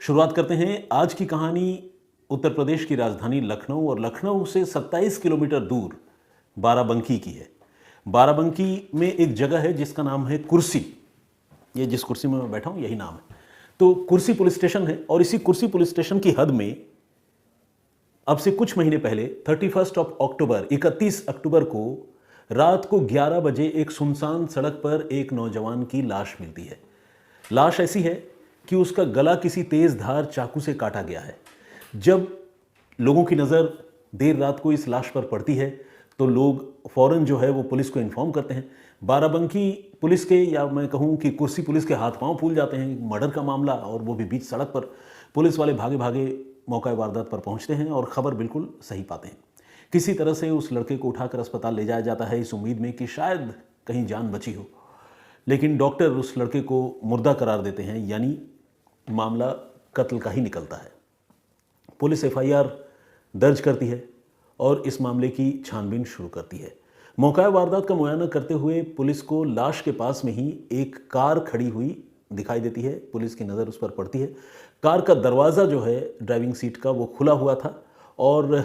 शुरुआत करते हैं आज की कहानी उत्तर प्रदेश की राजधानी लखनऊ और लखनऊ से 27 किलोमीटर दूर बाराबंकी की है। बाराबंकी में एक जगह है जिसका नाम है कुर्सी। ये जिस कुर्सी में मैं बैठा हूँ यही नाम है। तो कुर्सी पुलिस स्टेशन है और इसी कुर्सी पुलिस स्टेशन की हद में अब से कुछ महीने पहले 31 अक्टूबर को रात को 11 बजे एक सुनसान सड़क पर एक नौजवान की लाश मिलती है। लाश ऐसी है कि उसका गला किसी तेज धार चाकू से काटा गया है। जब लोगों की नज़र देर रात को इस लाश पर पड़ती है तो लोग फौरन जो है वो पुलिस को इन्फॉर्म करते हैं। बाराबंकी पुलिस के, या मैं कहूँ कि कुर्सी पुलिस के हाथ पांव फूल जाते हैं। मर्डर का मामला और वो भी बीच सड़क पर। पुलिस वाले भागे भागे मौका वारदात पर पहुंचते हैं और खबर बिल्कुल सही पाते हैं। किसी तरह से उस लड़के को उठाकर अस्पताल ले जाया जाता है इस उम्मीद में कि शायद कहीं जान बची हो, लेकिन डॉक्टर उस लड़के को मुर्दा करार देते हैं, यानी मामला कत्ल का ही निकलता है। पुलिस एफआईआर दर्ज करती है और इस मामले की छानबीन शुरू करती है। मौका वारदात का मुआयना करते हुए पुलिस को लाश के पास में ही एक कार खड़ी हुई दिखाई देती है। पुलिस की नज़र उस पर पड़ती है। कार का दरवाज़ा जो है ड्राइविंग सीट का वो खुला हुआ था और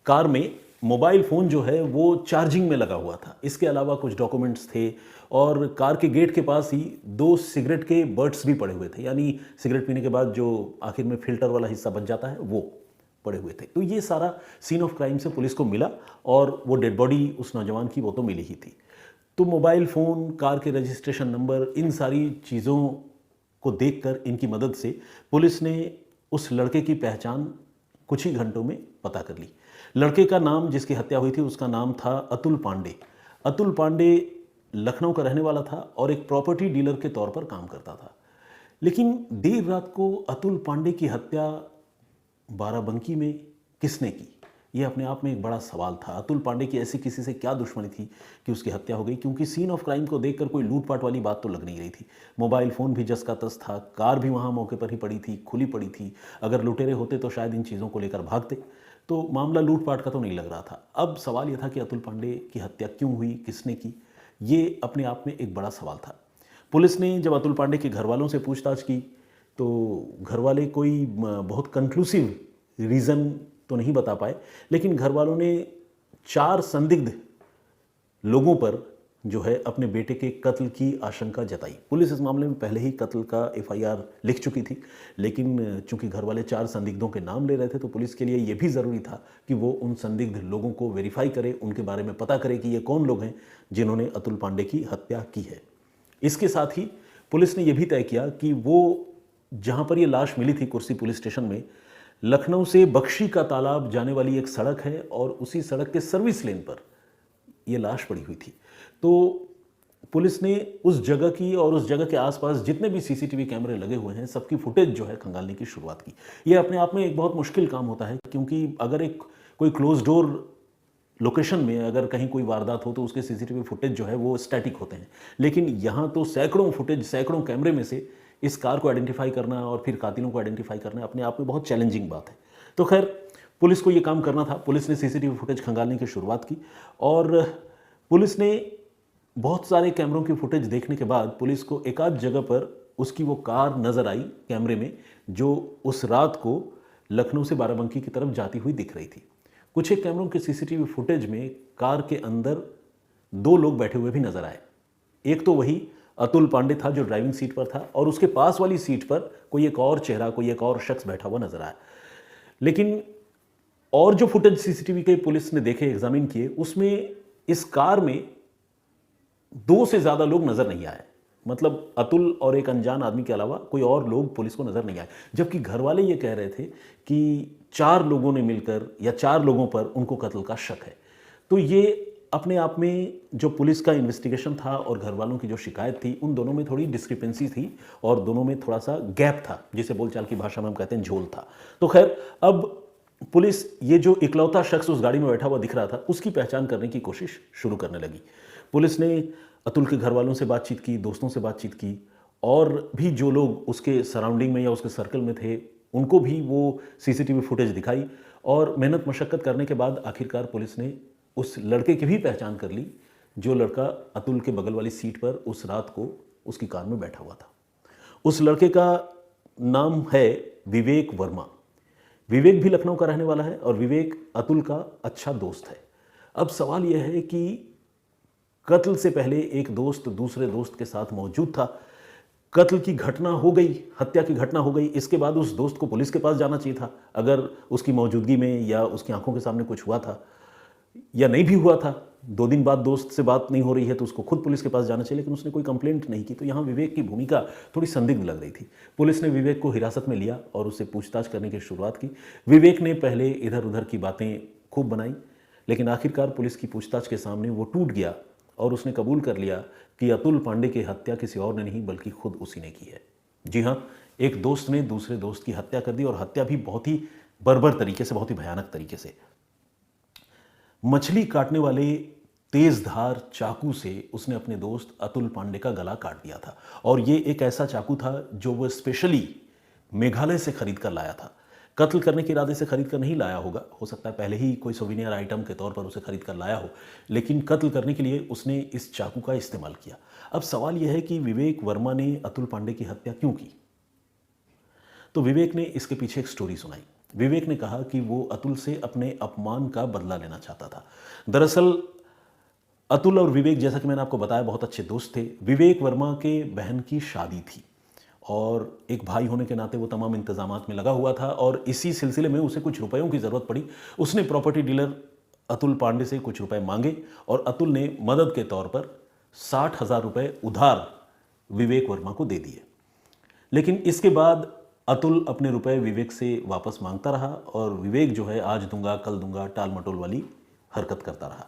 कार में मोबाइल फ़ोन जो है वो चार्जिंग में लगा हुआ था। इसके अलावा कुछ डॉक्यूमेंट्स थे और कार के गेट के पास ही 2 सिगरेट के बर्ड्स भी पड़े हुए थे, यानी सिगरेट पीने के बाद जो आखिर में फिल्टर वाला हिस्सा बच जाता है वो पड़े हुए थे। तो ये सारा सीन ऑफ क्राइम से पुलिस को मिला और वो डेड बॉडी उस नौजवान की वो तो मिली ही थी। तो मोबाइल फ़ोन, कार के रजिस्ट्रेशन नंबर, इन सारी चीज़ों को देखकर इनकी मदद से पुलिस ने उस लड़के की पहचान कुछ ही घंटों में पता कर ली। लड़के का नाम, जिसकी हत्या हुई थी, उसका नाम था अतुल पांडे। अतुल पांडे लखनऊ का रहने वाला था और एक प्रॉपर्टी डीलर के तौर पर काम करता था। लेकिन देर रात को अतुल पांडे की हत्या बाराबंकी में किसने की, यह अपने आप में एक बड़ा सवाल था। अतुल पांडे की ऐसी किसी से क्या दुश्मनी थी कि उसकी हत्या हो गई? क्योंकि सीन ऑफ क्राइम को देखकर कोई लूटपाट वाली बात तो लग नहीं रही थी। मोबाइल फ़ोन भी जस का तस था, कार भी वहाँ मौके पर ही पड़ी थी, खुली पड़ी थी। अगर लुटेरे होते तो शायद इन चीज़ों को लेकर भागते। तो मामला लूटपाट का तो नहीं लग रहा था। अब सवाल यह था कि अतुल पांडे की हत्या क्यों हुई, किसने की? ये अपने आप में एक बड़ा सवाल था। पुलिस ने जब अतुल पांडे के घर वालों से पूछताछ की तो घर वाले कोई बहुत कंक्लूसिव रीज़न तो नहीं बता पाए, लेकिन घर वालों ने 4 संदिग्ध लोगों पर जो है अपने बेटे के कत्ल की आशंका जताई। पुलिस इस मामले में पहले ही कत्ल का एफआईआर लिख चुकी थी, लेकिन चूंकि घर वाले 4 संदिग्धों के नाम ले रहे थे तो पुलिस के लिए यह भी ज़रूरी था कि वो उन संदिग्ध लोगों को वेरीफाई करे, उनके बारे में पता करे कि ये कौन लोग हैं जिन्होंने अतुल पांडे की हत्या की है। इसके साथ ही पुलिस ने यह भी तय किया कि वो जहाँ पर ये लाश मिली थी कुर्सी पुलिस स्टेशन में, लखनऊ से बख्शी का तालाब जाने वाली एक सड़क है और उसी सड़क के सर्विस लेन पर यह लाश पड़ी हुई थी। तो पुलिस ने उस जगह की और उस जगह के आसपास जितने भी सीसीटीवी कैमरे लगे हुए हैं सबकी फुटेज जो है खंगालने की शुरुआत की। यह अपने आप में एक बहुत मुश्किल काम होता है, क्योंकि अगर एक कोई क्लोज डोर लोकेशन में अगर कहीं कोई वारदात हो तो उसके सीसीटीवी फुटेज जो है वो स्टैटिक होते हैं, लेकिन यहाँ तो सैकड़ों फुटेज, सैकड़ों कैमरे में से इस कार को आइडेंटिफाई करना और फिर कातिलों को आइडेंटिफाई करना अपने आप में बहुत चैलेंजिंग बात है। तो खैर पुलिस को ये काम करना था। पुलिस ने सीसीटीवी फुटेज खंगालने की शुरुआत की और पुलिस ने बहुत सारे कैमरों की फुटेज देखने के बाद पुलिस को एक आध जगह पर उसकी वो कार नज़र आई कैमरे में, जो उस रात को लखनऊ से बाराबंकी की तरफ जाती हुई दिख रही थी। कुछ एक कैमरों के सीसीटीवी फुटेज में कार के अंदर 2 लोग बैठे हुए भी नजर आए। एक तो वही अतुल पांडे था जो ड्राइविंग सीट पर था और उसके पास वाली सीट पर कोई एक और चेहरा, कोई एक और शख्स बैठा हुआ नजर आया। लेकिन और जो फुटेज सीसीटीवी के पुलिस ने देखे, एग्जामिन किए, उसमें इस कार में 2 से ज़्यादा लोग नजर नहीं आए। मतलब अतुल और एक अनजान आदमी के अलावा कोई और लोग पुलिस को नजर नहीं आए। जबकि घर वाले ये कह रहे थे कि 4 लोगों ने मिलकर या 4 लोगों पर उनको कत्ल का शक है। तो ये अपने आप में जो पुलिस का इन्वेस्टिगेशन था और घर वालों की जो शिकायत थी, उन दोनों में थोड़ी डिस्क्रिपेंसी थी और दोनों में थोड़ा सा गैप था, जिसे बोलचाल की भाषा में हम कहते हैं झोल था। तो खैर अब पुलिस ये जो इकलौता शख्स उस गाड़ी में बैठा हुआ दिख रहा था उसकी पहचान करने की कोशिश शुरू करने लगी। पुलिस ने अतुल के घर वालों से बातचीत की, दोस्तों से बातचीत की और भी जो लोग उसके सराउंडिंग में या उसके सर्कल में थे उनको भी वो सीसीटीवी फुटेज दिखाई और मेहनत मशक्कत करने के बाद आखिरकार पुलिस ने उस लड़के की भी पहचान कर ली जो लड़का अतुल के बगल वाली सीट पर उस रात को उसकी कार में बैठा हुआ था। उस लड़के का नाम है विवेक वर्मा। विवेक भी लखनऊ का रहने वाला है और विवेक अतुल का अच्छा दोस्त है। अब सवाल यह है कि कत्ल से पहले एक दोस्त दूसरे दोस्त के साथ मौजूद था, कत्ल की घटना हो गई, हत्या की घटना हो गई, इसके बाद उस दोस्त को पुलिस के पास जाना चाहिए था। अगर उसकी मौजूदगी में या उसकी आंखों के सामने कुछ हुआ था या नहीं भी हुआ था, 2 दिन बाद दोस्त से बात नहीं हो रही है तो उसको खुद पुलिस के पास जाना चाहिए, लेकिन उसने कोई कंप्लेंट नहीं की। तो यहाँ विवेक की भूमिका थोड़ी संदिग्ध लग रही थी। पुलिस ने विवेक को हिरासत में लिया और उससे पूछताछ करने की शुरुआत की। विवेक ने पहले इधर उधर की बातें खूब बनाई, लेकिन आखिरकार पुलिस की पूछताछ के सामने वो टूट गया और उसने कबूल कर लिया कि अतुल पांडे की हत्या किसी और ने नहीं बल्कि खुद उसी ने की है। जी हाँ, एक दोस्त ने दूसरे दोस्त की हत्या कर दी, और हत्या भी बहुत ही बर्बर तरीके से, बहुत ही भयानक तरीके से। मछली काटने वाले तेज धार चाकू से उसने अपने दोस्त अतुल पांडे का गला काट दिया था, और ये एक ऐसा चाकू था जो वह स्पेशली मेघालय से खरीद कर लाया था। कत्ल करने के इरादे से खरीद कर नहीं लाया होगा, हो सकता है पहले ही कोई सोविनियर आइटम के तौर पर उसे खरीद कर लाया हो, लेकिन कत्ल करने के लिए उसने इस चाकू का इस्तेमाल किया। अब सवाल यह है कि विवेक वर्मा ने अतुल पांडे की हत्या क्यों की? तो विवेक ने इसके पीछे एक स्टोरी सुनाई। विवेक ने कहा कि वो अतुल से अपने अपमान का बदला लेना चाहता था। दरअसल अतुल और विवेक, जैसा कि मैंने आपको बताया, बहुत अच्छे दोस्त थे। विवेक वर्मा के बहन की शादी थी और एक भाई होने के नाते वो तमाम इंतजामात में लगा हुआ था, और इसी सिलसिले में उसे कुछ रुपयों की ज़रूरत पड़ी। उसने प्रॉपर्टी डीलर अतुल पांडे से कुछ रुपए मांगे और अतुल ने मदद के तौर पर 60,000 रुपये उधार विवेक वर्मा को दे दिए। लेकिन इसके बाद अतुल अपने रुपए विवेक से वापस मांगता रहा, और विवेक जो है आज दूंगा कल दूंगा टाल मटोल वाली हरकत करता रहा।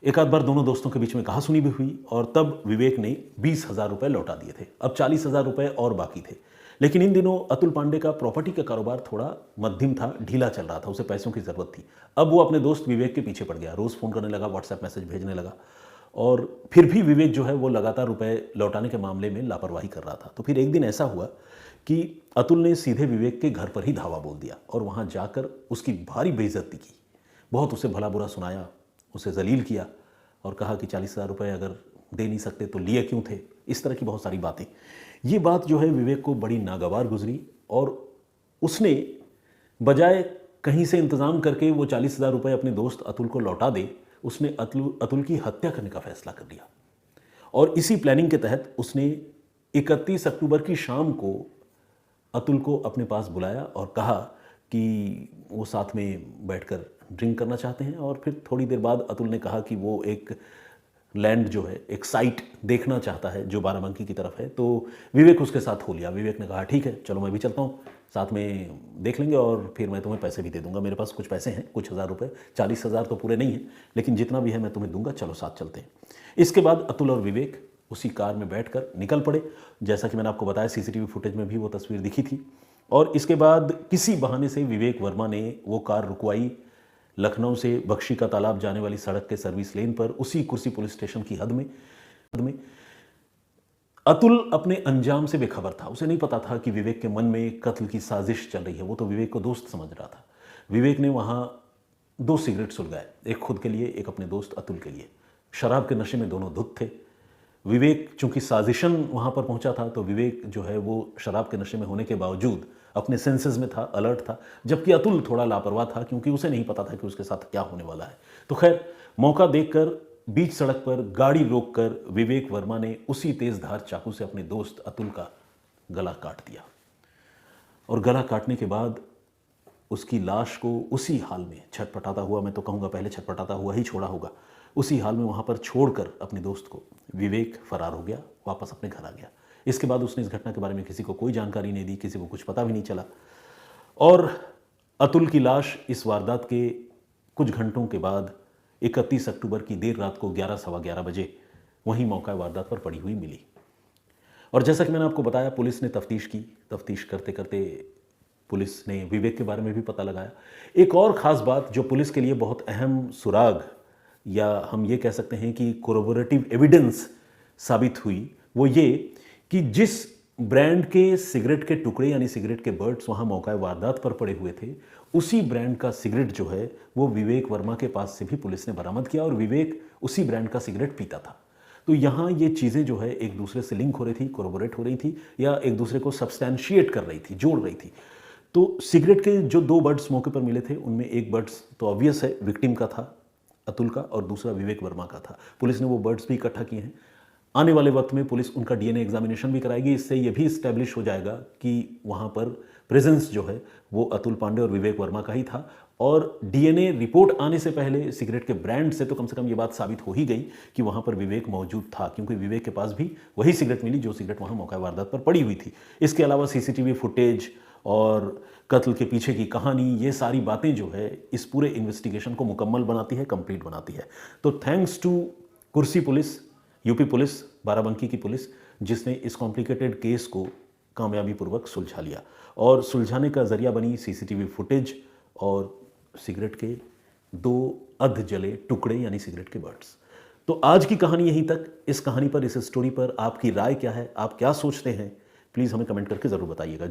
एक आध बार दोनों दोस्तों के बीच में कहासुनी भी हुई, और तब विवेक ने 20,000 रुपये लौटा दिए थे। अब 40,000 रुपये और बाकी थे। लेकिन इन दिनों अतुल पांडे का प्रॉपर्टी का कारोबार थोड़ा मध्यम था, ढीला चल रहा था, उसे पैसों की ज़रूरत थी। अब वो अपने दोस्त विवेक के पीछे पड़ गया, रोज़ फ़ोन करने लगा, व्हाट्सएप मैसेज भेजने लगा, और फिर भी विवेक जो है वो लगातार रुपए लौटाने के मामले में लापरवाही कर रहा था। तो फिर एक दिन ऐसा हुआ कि अतुल ने सीधे विवेक के घर पर ही धावा बोल दिया और वहाँ जाकर उसकी भारी बेइज्जती की। बहुत उसे भला बुरा सुनाया, उसे जलील किया और कहा कि 40,000 रुपये अगर दे नहीं सकते तो लिए क्यों थे, इस तरह की बहुत सारी बातें। ये बात जो है विवेक को बड़ी नागवार गुजरी, और उसने बजाय कहीं से इंतज़ाम करके वो 40,000 रुपये अपने दोस्त अतुल को लौटा दे, उसने अतुल की हत्या करने का फैसला कर लिया। और इसी प्लानिंग के तहत उसने 31 अक्टूबर की शाम को अतुल को अपने पास बुलाया और कहा कि वो साथ में बैठकर ड्रिंक करना चाहते हैं। और फिर थोड़ी देर बाद अतुल ने कहा कि वो एक लैंड जो है, एक साइट देखना चाहता है जो बाराबंकी की तरफ है। तो विवेक उसके साथ हो लिया। विवेक ने कहा ठीक है, चलो मैं भी चलता हूँ, साथ में देख लेंगे और फिर मैं तुम्हें पैसे भी दे दूंगा। मेरे पास कुछ पैसे हैं, कुछ हज़ार रुपये, 40,000 तो पूरे नहीं हैं, लेकिन जितना भी है मैं तुम्हें दूंगा, चलो साथ चलते हैं। इसके बाद अतुल और विवेक उसी कार में बैठकर निकल पड़े। जैसा कि मैंने आपको बताया, सीसीटीवी फुटेज में भी वो तस्वीर दिखी थी। और इसके बाद किसी बहाने से विवेक वर्मा ने वो कार रुकवाई लखनऊ से बख्शी का तालाब जाने वाली सड़क के सर्विस लेन पर, उसी कुर्सी पुलिस स्टेशन की हद में। अतुल अपने अंजाम से बेखबर था। उसे नहीं पता था कि विवेक के मन में कत्ल की साजिश चल रही है। वो तो विवेक को दोस्त समझ रहा था। विवेक ने वहाँ 2 सिगरेट सुलगाए, एक खुद के लिए, एक अपने दोस्त अतुल के लिए। शराब के नशे में दोनों धुत थे। विवेक चूंकि साजिशन वहाँ पर पहुँचा था, तो विवेक जो है वो शराब के नशे में होने के बावजूद अपने सेंसेस में था, अलर्ट था, जबकि अतुल थोड़ा लापरवाह था क्योंकि उसे नहीं पता था कि उसके साथ क्या होने वाला है। तो खैर, मौका देखकर बीच सड़क पर गाड़ी रोककर विवेक वर्मा ने उसी तेज धार चाकू से अपने दोस्त अतुल का गला काट दिया, और गला काटने के बाद उसकी लाश को उसी हाल में छटपटाता हुआ, मैं तो कहूँगा पहले छटपटाता हुआ ही छोड़ा होगा, उसी हाल में वहाँ पर छोड़कर अपने दोस्त को विवेक फरार हो गया, वापस अपने घर आ गया। इसके बाद उसने इस घटना के बारे में किसी को कोई जानकारी नहीं दी, किसी को कुछ पता भी नहीं चला। और अतुल की लाश इस वारदात के कुछ घंटों के बाद 31 अक्टूबर की देर रात को 11 सवा 11 बजे वहीं मौका वारदात पर पड़ी हुई मिली। और जैसा कि मैंने आपको बताया, पुलिस ने तफ्तीश की। तफ्तीश करते करते पुलिस ने विवेक के बारे में भी पता लगाया। एक और ख़ास बात जो पुलिस के लिए बहुत अहम सुराग, या हम ये कह सकते हैं कि कोरोबोरेटिव एविडेंस साबित हुई, वो ये कि जिस ब्रांड के सिगरेट के टुकड़े यानी सिगरेट के बर्ड्स वहाँ मौका वारदात पर पड़े हुए थे, उसी ब्रांड का सिगरेट जो है वो विवेक वर्मा के पास से भी पुलिस ने बरामद किया, और विवेक उसी ब्रांड का सिगरेट पीता था। तो यहाँ ये चीज़ें जो है एक दूसरे से लिंक हो रही थी, कोरोबोरेट हो रही थी या एक दूसरे को सब्सटैंशिएट कर रही थी, जोड़ रही थी। तो सिगरेट के जो 2 बर्ड्स मौके पर मिले थे, उनमें एक बर्ड्स तो ऑब्वियस है विक्टिम का था, अतुल का, और दूसरा विवेक वर्मा का था। पुलिस ने वो बर्ड्स भी इकट्ठा किए हैं। आने वाले वक्त में पुलिस उनका डीएनए एग्जामिनेशन भी कराएगी। इससे ये भी इस्टेब्लिश हो जाएगा कि वहाँ पर प्रेजेंस जो है वो अतुल पांडे और विवेक वर्मा का ही था। और डीएनए रिपोर्ट आने से पहले सिगरेट के ब्रांड से तो कम से कम ये बात साबित हो ही गई कि वहाँ पर विवेक मौजूद था, क्योंकि विवेक के पास भी वही सिगरेट मिली जो सिगरेट वहाँ मौका वारदात पर पड़ी हुई थी। इसके अलावा सीसीटीवी फुटेज और कत्ल के पीछे की कहानी, ये सारी बातें जो है इस पूरे इन्वेस्टिगेशन को मुकम्मल बनाती है, कंप्लीट बनाती है। तो थैंक्स टू कुर्सी पुलिस, यूपी पुलिस, बाराबंकी की पुलिस, जिसने इस कॉम्प्लिकेटेड केस को कामयाबी पूर्वक सुलझा लिया। और सुलझाने का जरिया बनी सीसीटीवी फुटेज और सिगरेट के 2 अध जले टुकड़े यानी सिगरेट के बर्ड्स। तो आज की कहानी यहीं तक। इस कहानी पर, इस स्टोरी पर आपकी राय क्या है, आप क्या सोचते हैं, प्लीज़ हमें कमेंट करके ज़रूर बताइएगा।